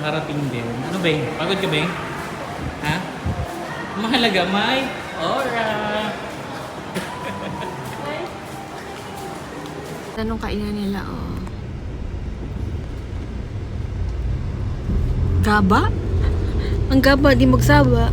nakarating din. Ano, Beng? Pagod ka, Beng? Ha? Mahalaga, may aura. Anong kainan nila, oh. Gaba? Ang gaba, di magsaba.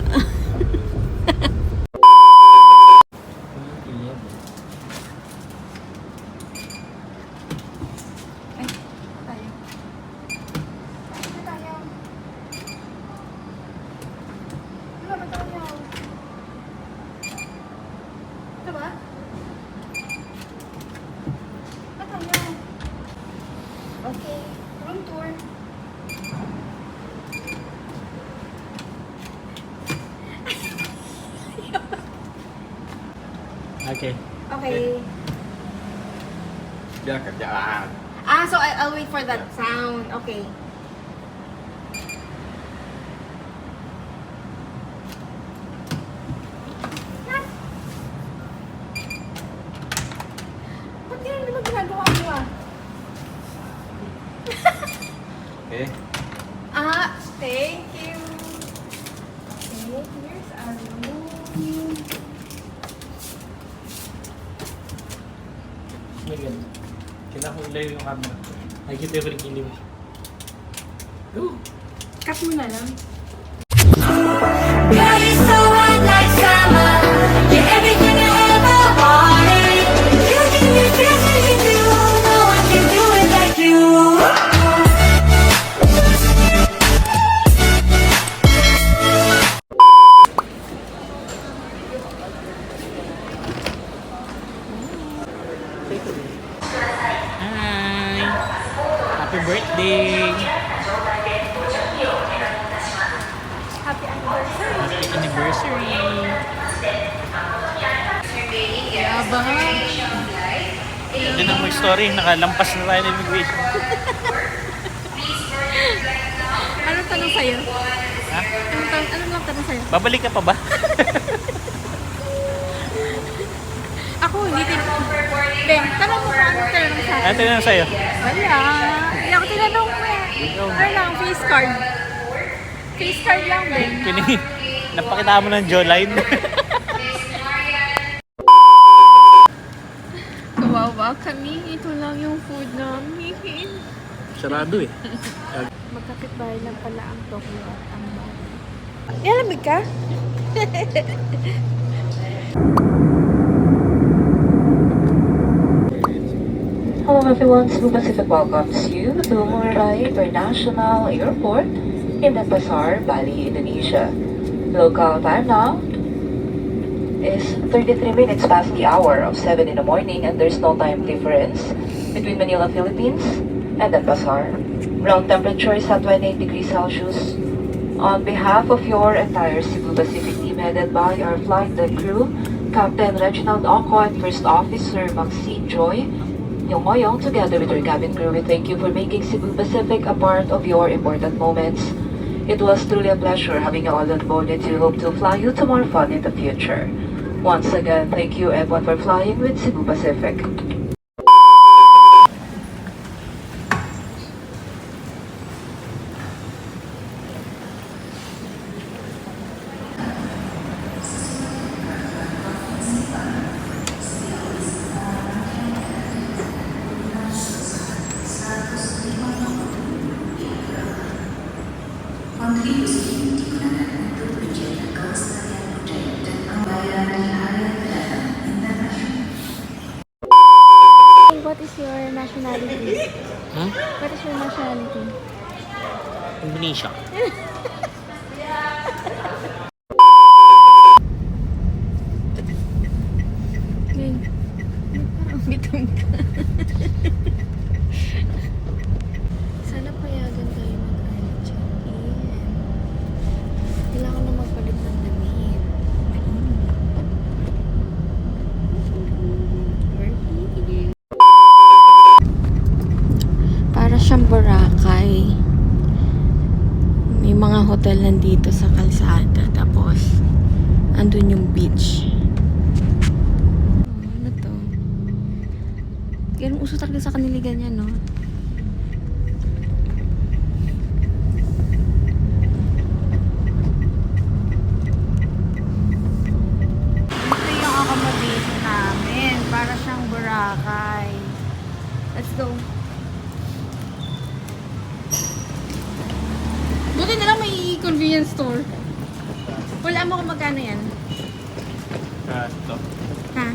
Okay, room tour. Okay. Okay. Biar kerjaan. So I'll wait for that sound. Okay. Ba't yun naman ginagawa mo ah? Okay. Thank you. Okay, here's our room. Megan, kinakulayo yung camera. Nakikita yung kilikili mo. Go! Cut mo na lang. Girl, you're so hot like summer. You're everything I ever wanted. You give me feels like you do. No one can do it like you. Hi! Happy birthday! Happy anniversary. Happy anniversary! Yabang. Hindi na mo story, nakalampas na tayo ng immigration. Anong tanong sa'yo? Ha? Anong lang tanong sa'yo? Babalik ka pa ba? Ako, hindi din. Ben, tanong mo kung anong tanong sa'yo. Ano na sa'yo? Wala. Hindi ako tinanong mo eh. Ano lang, face card. Face card lang, Ben. Napakita mo ng jawline. Kawawa kami. Ito lang yung food namin. Sarado eh. Magkapit-bahay lang pala ang Tokyo at ang Bali. Nilamig ka? Hello everyone, Cebu Pacific welcomes you to Muraray International Airport in Denpasar, Bali, Indonesia. Local time now is 33 minutes past the hour of 7 in the morning and there's no time difference between Manila, Philippines and Denpasar. Ground temperature is at 28 degrees Celsius. On behalf of your entire Cebu Pacific team headed by our flight deck crew, Captain Reginald Oco and First Officer Maxine Joy, Yomoyong, together with your cabin crew, we thank you for making Cebu Pacific a part of your important moments. It was truly a pleasure having you all on board and we hope to fly you to more fun in the future. Once again, thank you everyone for flying with Cebu Pacific. What is your nationality? Huh? What is your nationality? Indonesia. Ben, parang bitong ka. Sana payagan tayo mag-early check-in. Kailangan na magpalit ng damit. Para siyang Boracay. May mga hotel nandito sa kalsada. Tapos, andun yung beach. Oh, ano to? Ganun uso talaga sa kanila ganyan, no? store. Wala mo kung magkano yan. Ito. Ha?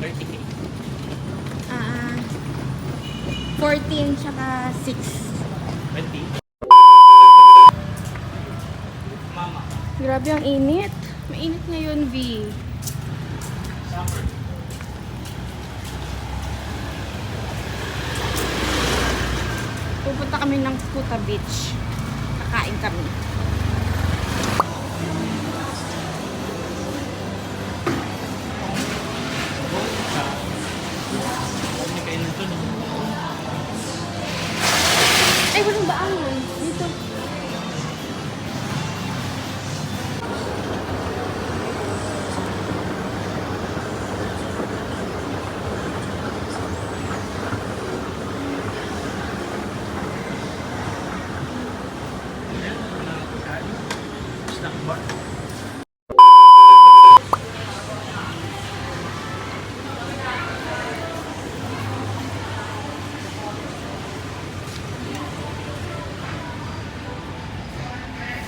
30k. 14 tsaka 6. 20. Mama. Grabe ang init. Mainit ngayon, V. Summer. Pupunta kami ng Kuta Beach. Kakain kami. May kainan to, no? Ay, walang baangon. Dito. Snack bar.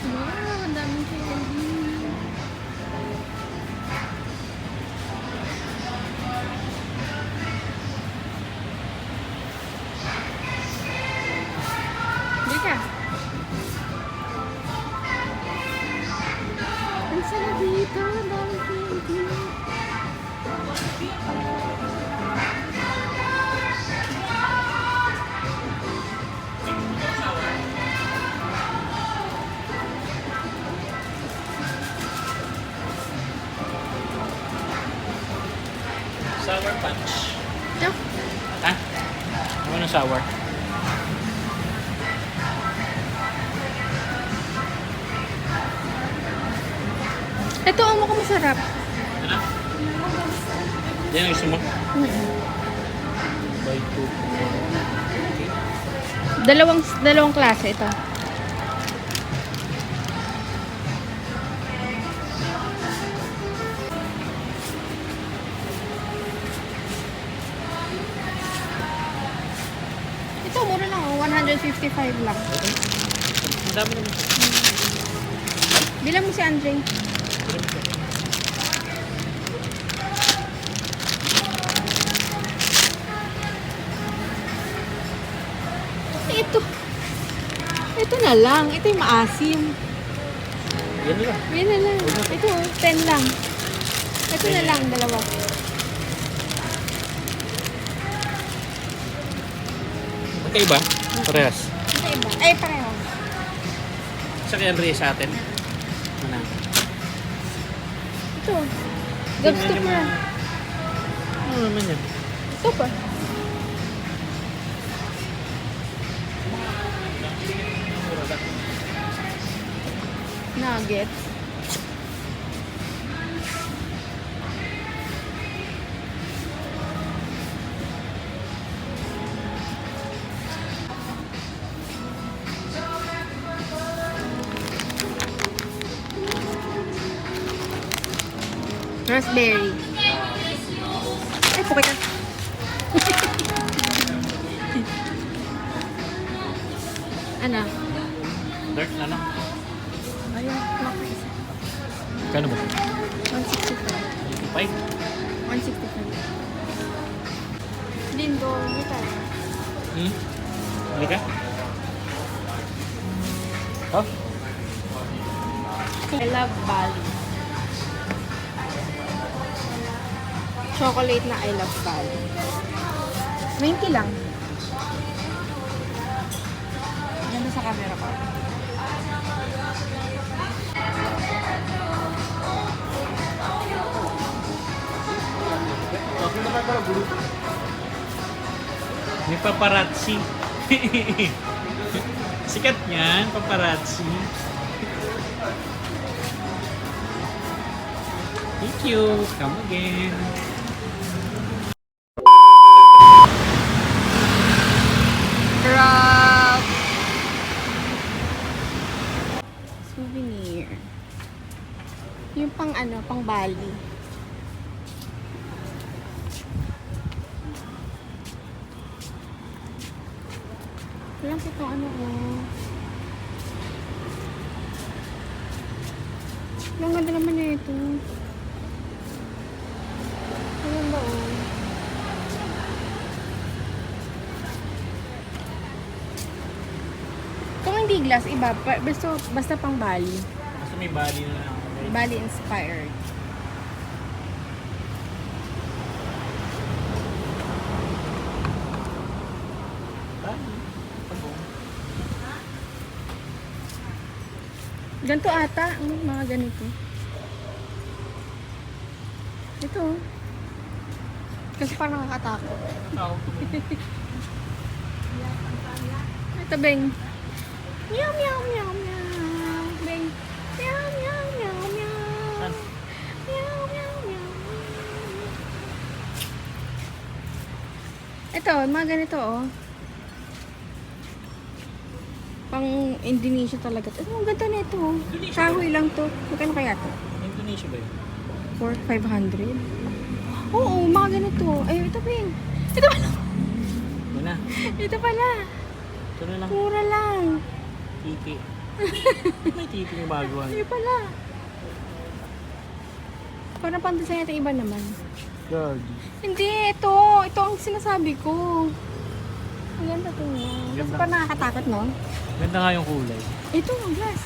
Wow, ang daming candy. Hindi ka. Ang sarap dito. Ang daming candy. Sour punch. Ito. Ha? Ano na sour? Ito, ang mukhang masarap. Ano? Yan ang gusto mo? By 2. Dalawang klase ito. Ito, mura lang oh. 155 lang. Ang dami naman. Bilang mo si Andre. Ito. Ito na lang. Ito yung maasim. Yan lang. Yan na lang. Ito, 10 lang. Ito na lang, dalawa. Magkaiba? Parehas. Ito iba. Ay, pareho. Sa kay Andre sa atin. Ano? Ito. Gabs to pa. Ano naman yan? Ito pa. Nuggets. Raspberry. Ay, pukay ka. Ano? Dark na lang. Ayun, maka isa. Kano ba? 165. 5? 165. Lindo, hindi tayo. Hindi ka? Oh? I love Bali. Chocolate na I love Bali. 20 lang. Ganda sa camera ko. May paparazzi. Sikat niyan, paparazzi. Thank you. Come again. Crap! Souvenir. Yung pang ano, pang Bali. Walang pitong ano ko. Ang ganda naman na ito. Ang ganda oh. Kung hindi glass, iba. Basta pang Bali. Basta may body na lang. Okay? Bali inspired. Bali. Pagong. Ganito ata, mga ganito. Ito. Oh. Kasi parang nakakatakot. Oo. Ito, Beng. Meow, meow, meow, meow. Beng. Meow, meow, meow, meow. Saan? Meow, meow, meow. Ito, mga ganito, oh. Pang Indonesia talaga. Ito, ang ganda na ito, oh. Indonesia Kahoy lang to. Magkano kaya to? Indonesia ba yun? For 500? Oo, mga ganito. Ay, ito, Beng. Ito pala. Yun na. Ito pala. Ito na lang. Mura lang. Titi. May titi yung bago. Ay, pala. Parang pantasay natin iba naman. God. Hindi, ito. Ito ang sinasabi ko. Ang ganda to nga. Kasi Ganda. parang nakakatakot, no? Ganda nga yung kulay. Ito, ang glass.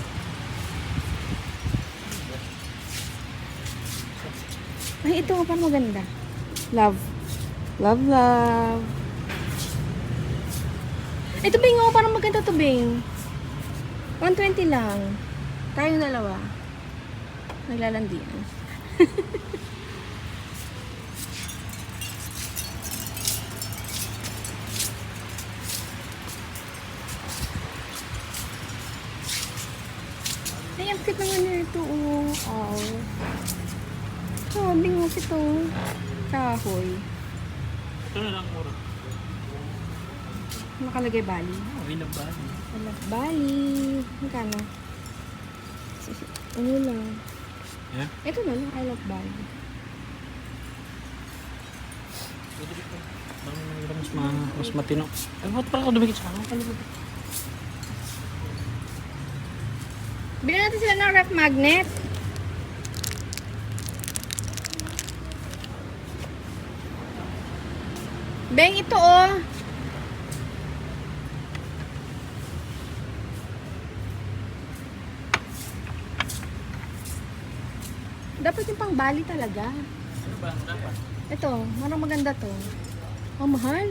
Ay, ito. Parang maganda. Love. Love, love. Ito, Bing. Oh, parang maganda to, Bing. 120 lang. Tayong dalawa. Naglalandian. Ay, ang cute naman nito, oh. Oh. Sabi nga ito. Kahoy. Ito na lang mura. Nakalagay Bali. Oh, I love Bali. I love Bali. Magkano? Ano lang. Yeah? Ito na lang. I love Bali. Mas matino. Ay, ba't parang ako dumikit sa akin? Bilhin natin sila ng ref magnet. Beng, ito oh. Dapat yung pang Bali talaga. Ano ba? Dapat. Ito, marang maganda to. Ang mahal.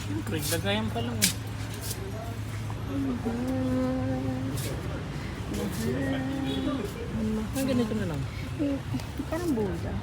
Siyempre, dagayan pa lang eh. Ang ganito na lang. Parang Buddha.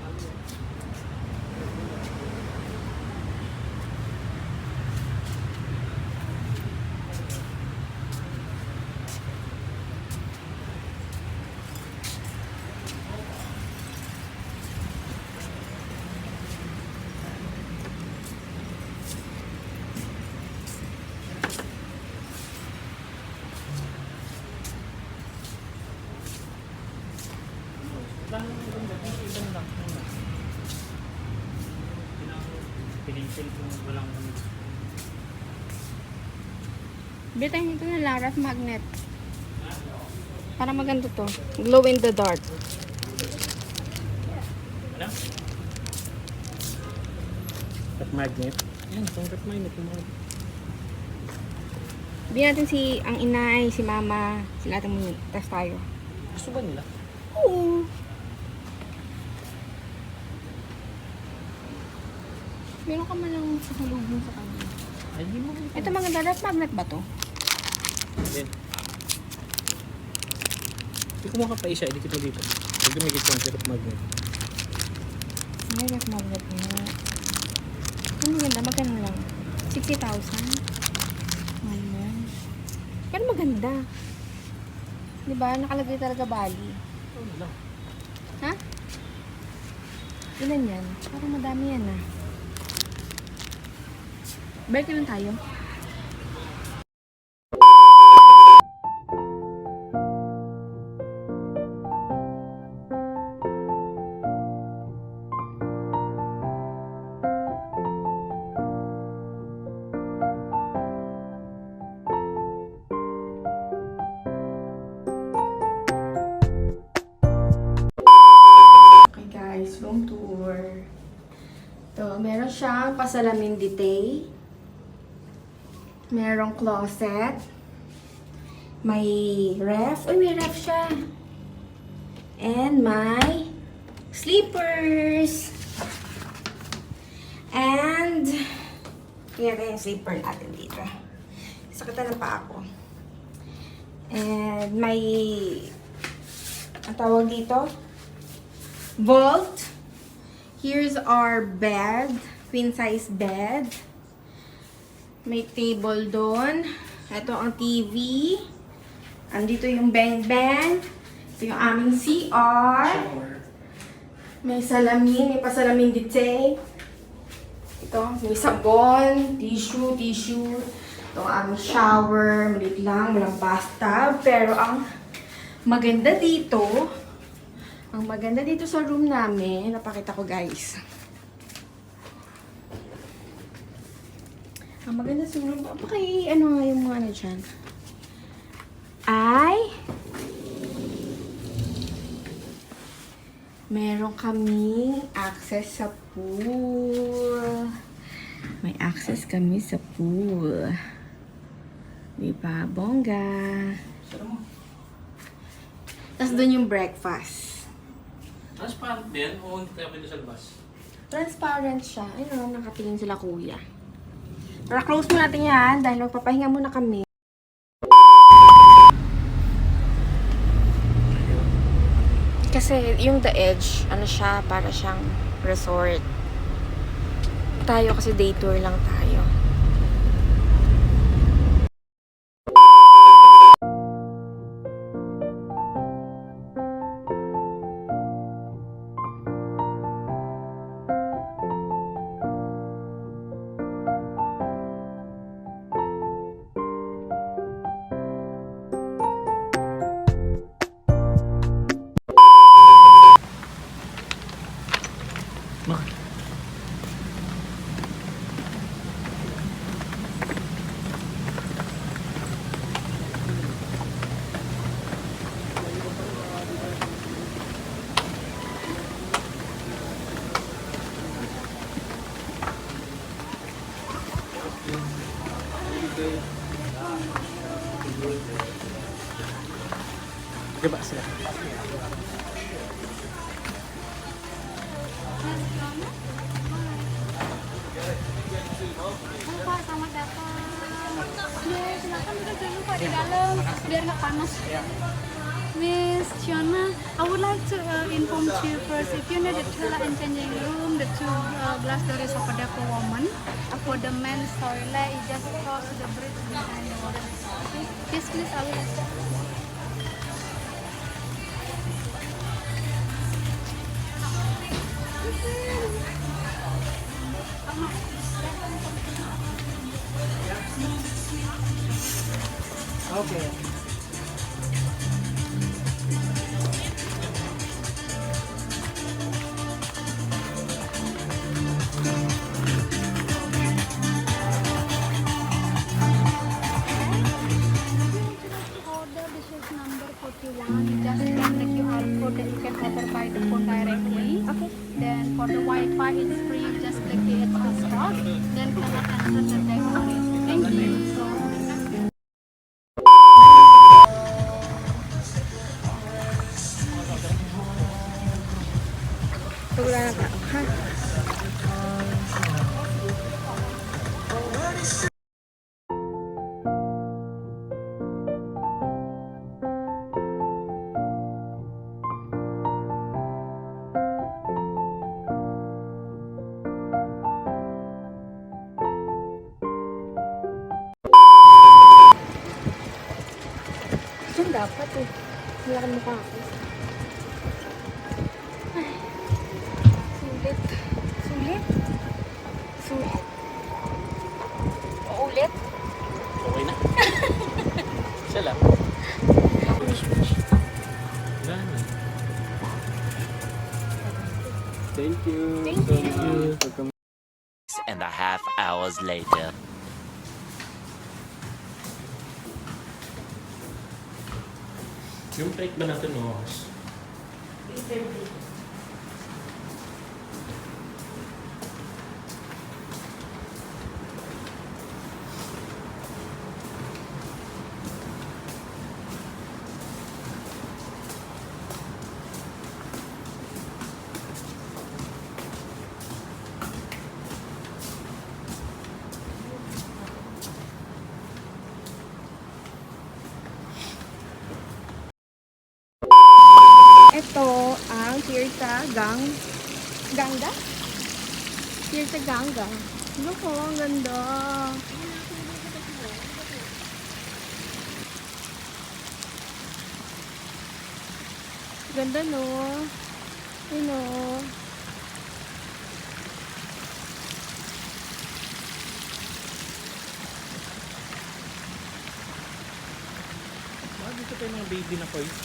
Pinisil kung walang Bitain ito na lang, ref magnet. Para maganda to. Glow in the dark. ano? Ref magnet. Yan, itong ref magnet. Hindi natin si ang inay, si mama, sila natin muna. Test tayo. Gusto ba nila? Oo. Meron ka man lang sasalubong sa kanila. Ay, di mo. Ito maganda, ref magnet ba to? Yan. Hindi kumuha ka pa isa, idikit mo dito. Huwag dumikit ko ang ref magnet. May ref magnet nga. Ang maganda, magkano lang? 60,000? Ayan. Pero maganda. Diba? Nakalagay talaga Bali. Ano lang. Ha? Ilan yan? Parang madami yan ah. Balik naman tayo. guys, room tour. To, meron siyang pasalamin detail. Merong closet. May ref. Uy, may ref siya. And may sleepers. And, yan na yung sleeper natin dito. Sakitan na pa ako. And may, ang tawag dito, vault. Here's our bed, queen size bed. May table doon. Ito ang TV. Andito yung bang bang. Ito yung aming CR. May salamin, may pasalamin detail. Ito, may sabon, tissue. Ito ang aming shower, maliit lang, walang bathtub. Pero ang maganda dito sa room namin, napakita ko guys. Ang maganda sa room, ano nga yung mga ano dyan? Ay, meron kaming access sa pool. May access kami sa pool. Di ba? Bongga. Tapos doon yung breakfast. Transparent din o hindi tayo pwede sa labas? Transparent siya. Ayun, nakatingin sila kuya. Pero close mo natin yan dahil magpapahinga muna kami. Kasi yung The Edge, ano siya, para siyang resort. Tayo kasi day tour lang tayo. Diba sila? Pak, selamat datang. Ya, silakan duduk dulu Pak di dalam biar nggak panas. Miss Fiona, I would like to inform you first. If you need a toilet and changing room, the two glass doors over there for woman. For the men's toilet, you just cross the bridge behind the water. Okay? Yes, please. I will. Okay. Order dishes number 41. You just scan the QR code, then you can order by the phone directly. Okay. Then for the Wi-Fi, it's free. You just click the extra slot. Then cannot enter the decoration. Thank you. Wala na pa. Ha? Diyan dapat eh. Wala kang mukha ako. Ay. Sulit. Sulit? Sulit. Ulit? Okay na. Isa lang. Wala na. Thank you. Thank you. and a half hours later. Yung flight ba natin oras? Ito ang Tirta Ganga? Tirta Ganga. Look, oh, ang ganda. Ganda, no? You know. Bakit dito tayo mga baby na toys?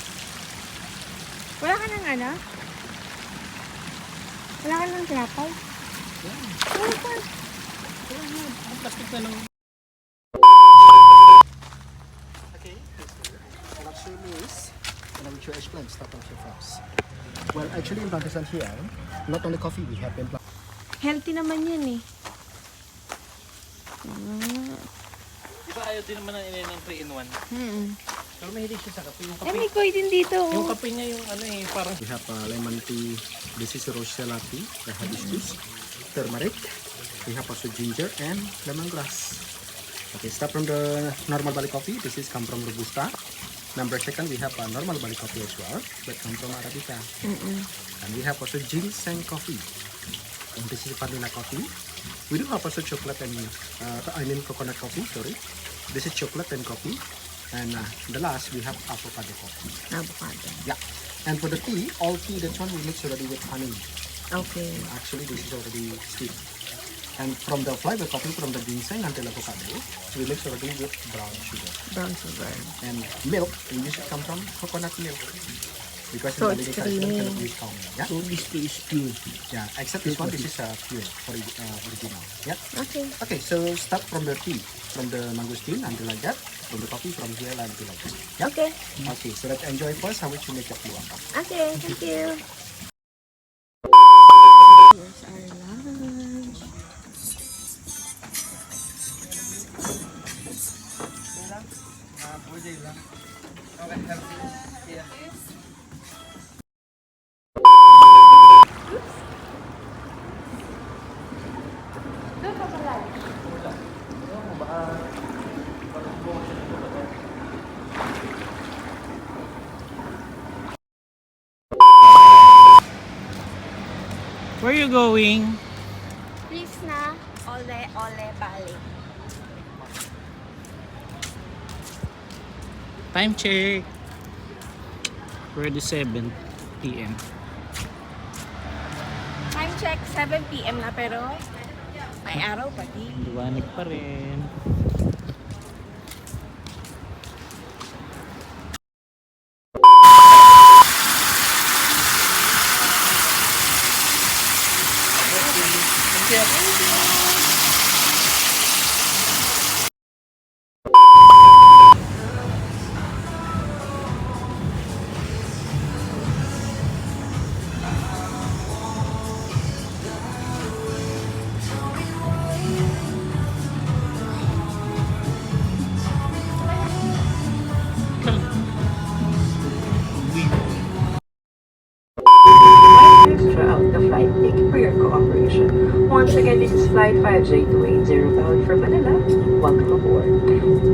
Wala ka ng ano? Wala ka ng trapal? Wala pa. Ang plastic na lang. Okay, luxury meals, and I will show explain start on your first. Well, actually in Pakistan here, not only coffee we have in Healthy naman yan eh. Diba ayaw din naman ng ng 3-in-1? Pero mahilig siya sa kape. Yung Eh, kape, may koy din dito. yung Oh. kape niya yung ano eh, parang We have lemon tea, this is rosella tea, the hibiscus, turmeric, we have also ginger and lemongrass. Okay, start from the normal Bali coffee, this is come from Robusta. Number second, we have normal Bali coffee as well, that come from Arabica. And we have also ginseng coffee. And this is vanilla coffee. We do have also chocolate and, coconut coffee, sorry. This is chocolate and coffee. And the last, we have avocado coffee. Avocado. Yeah. And for the tea, all tea, that one we mix already with honey. Okay. Actually, this is already steamed. And from the flavor coffee, from the ginseng until avocado, we mix already with brown sugar. Brown sugar. And milk, we usually come from coconut milk. Because So in it's Bali, we creamy. cannot use cow milk. Yeah? So this tea is pure. Yeah, except this one, this is pure, original. Yeah. Okay. Okay, so start from the tea, from the mangosteen until like that, from the coffee from here until like that. Yeah? Okay. Okay, so let's enjoy first how much you make up you want. Okay, thank you. Here's our lunch. Where are you going? Please na. Ole, ole, bali. Time check. Already 7 p.m. Time check, 7 p.m. na pero may araw pa din. Liwanag pa rin. Throughout the flight. Thank you for your cooperation. Once again, this is Flight 5J280 bound for Manila. Welcome aboard.